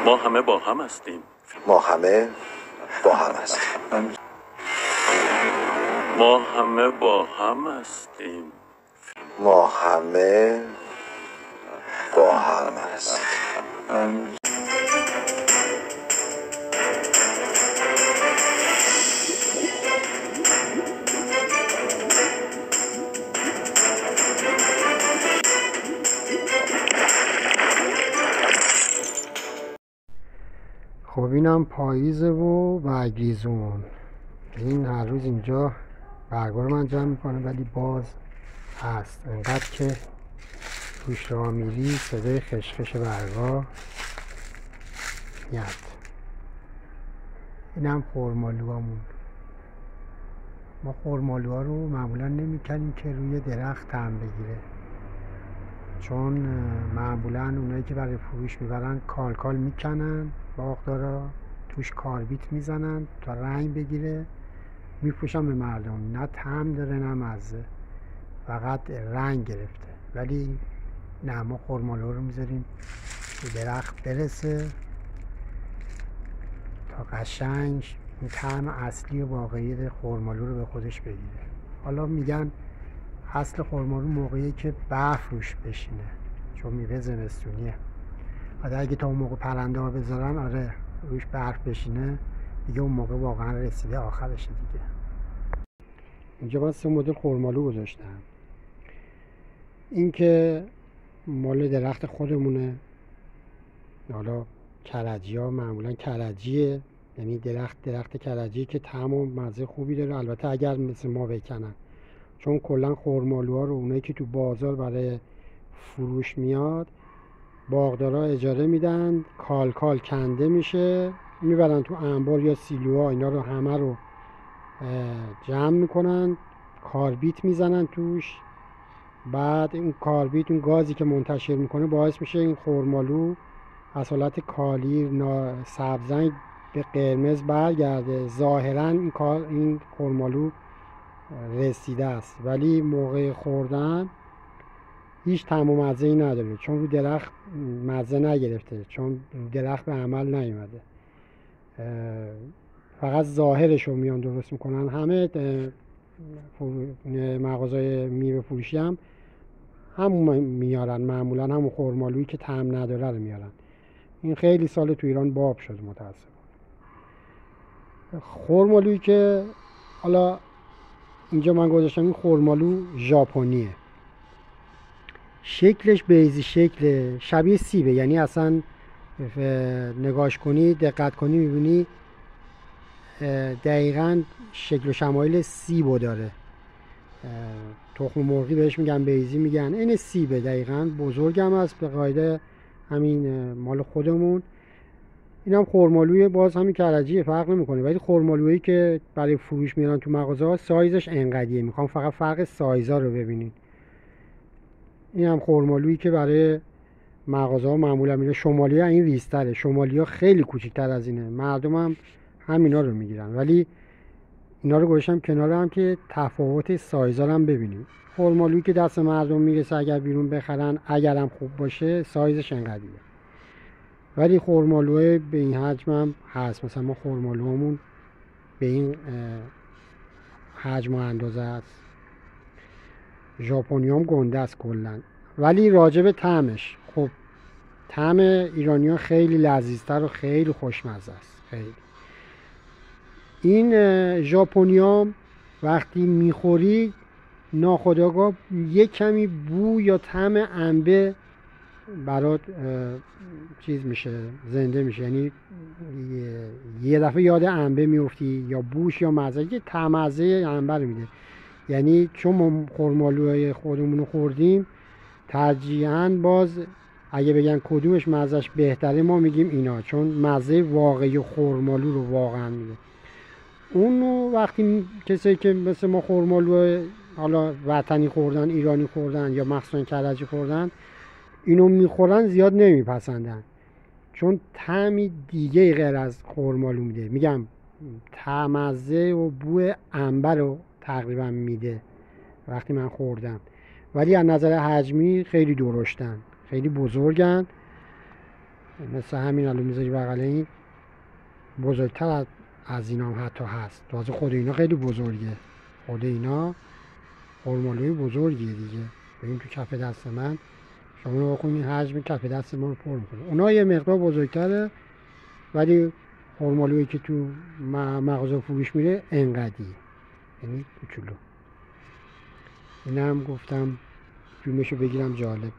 ما همه با هم هستیم. ما همه با هم هستیم. ما همه با هم هستیم. ما همه با هم هستیم. خب اینم پاییزه و برگریزون. این هر روز اینجا برگا رو من جمع میکنم ولی باز هست، انقدر که توش راه میری صدای خشخش برگا میاد. اینم خرمالوهامون. ما خرمالوها رو معمولا نمیکنیم که روی درخت طعم بگیره، چون معمولا اونایی که برای فروش میبرن کال میکنن، باغدارا توش کاربیت میزنن تا رنگ بگیره میفروشن به مردم. نه طعم داره نه مزه، فقط رنگ گرفته. ولی نه، ما خرمالو رو میذاریم به درخت برسه تا قشنگ این طعم اصلی و واقعی خرمالو رو به خودش بگیره. حالا میگن اصل خرمالو موقعی که برف روش بشینه، چون میوه زمستونیه. اگه تا اون موقع پرنده ها بذارن، آره، روش برف بشینه دیگه، اون موقع واقعا رسیده آخرشه دیگه. اینجا من 3 مدل خرمالو گذاشتم. این که مال درخت خودمونه، حالا کرجی ها معمولا کرجیه، یعنی درخت کرجی که طعم و مزه خوبی داره. البته اگر مثل ما بکنن، چون کلا خرمالوها رو اونایی که تو بازار برای فروش میاد باغدارا اجاره میدن، کال کنده میشه، میبرن تو انبار یا سیلوها، اینا رو همه رو جمع میکنن، کاربیت میزنن توش. بعد این کاربیت، اون گازی که منتشر میکنه باعث میشه این خرمالو از حالت کالی سبزنگ به قرمز برگرده. ظاهرا این خرمالو رسیده است، ولی موقع خوردن هیچ طعم و مزه‌ای نداره، چون رو درخت مزه نگرفته، چون درخت به عمل نیومده. فقط ظاهرش رو میان درست میکنن. همه مغازهای میوه فروشی هم همون میارن، معمولا همون خرمالویی که طعم نداره رو میارن. این خیلی سال تو ایران باب شد متاسفانه. خرمالویی که حالا اینجا من گذاشتم، این خرمالو ژاپنیه. شکلش بیضی شکله، شبیه سیبه، یعنی اصلا نگاش کنی دقت کنی میبینی دقیقاً شکل و شمایل سیبو داره. تخم مرغی بهش میگن، بیضی میگن، این سیبه دقیقاً. بزرگم است به قاعده همین مال خودمون. این هم خرمالوی باز همین کرجیه، فرق نمیکنه. ولی خرمالویی که برای فروش میارن تو مغازه ها سایزش انقدیه، میخوام فقط فرق سایزا رو ببینید. این هم خرمالویی که برای مغازه ها معمولا میره. شمالی ها این ریزتره، شمالی ها خیلی کوچکتر از اینه، مردم هم همینا رو میگیرن. ولی اینا رو گذاشتم کنار هم که تفاوت سایزا رو هم ببینیم. خرمالویی که دست مردم میرسه اگر بیرون بخرن، اگر هم خوب باشه سایزش انقدیه. ولی خرمالوهای به این حجم هم هست. مثلا ما خرمالوهامون به این حجم و اندازه هست. ژاپنی هم گنده است کلا. ولی راجب طعمش، خب طعم ایرانی ها خیلی لذیذتر و خیلی خوشمزه است. خیلی این ژاپنی ها وقتی میخوری ناخودآگاه یک کمی بو یا طعم انبه برات چیز میشه، زنده میشه. یعنی یه دفعه یاد انبه میفتی، یا بوش یا مزه، یه طعم مزه انبه رو میده. یعنی چون ما خرمالوهای خودمون رو خوردیم، ترجیحاً باز اگه بگن کدومش مزهش بهتره، ما میگیم اینا، چون مزه واقعی خرمالو رو واقعا میده. اون وقتی کسایی که مثل ما خرمالو حالا وطنی خوردن، ایرانی خوردن یا مخصوصا کرجی خوردن، اینو میخورن زیاد نمیپسندن، چون طعمی دیگه غیر از خرمالو میده. میگم طعم مزه و بو انبه رو تقریبا میده وقتی من خوردم. ولی از نظر حجمی خیلی درشتن، خیلی بزرگن مثل همین الان میذاری بغل این بزرگتر از این هم حتی هست. تازه خود اینا خیلی بزرگه، خود اینا خرمالوی بزرگیه دیگه. ببین تو کف دست من، شما رو بخونین حجم کف دست ما رو پر میکنه. اونا یه مقدار بزرگتره ولی خرمالویی که تو مغازه فروش میره انقدیه، یعنی کوچولو. اینم گفتم فیلمشو بگیرم جالب.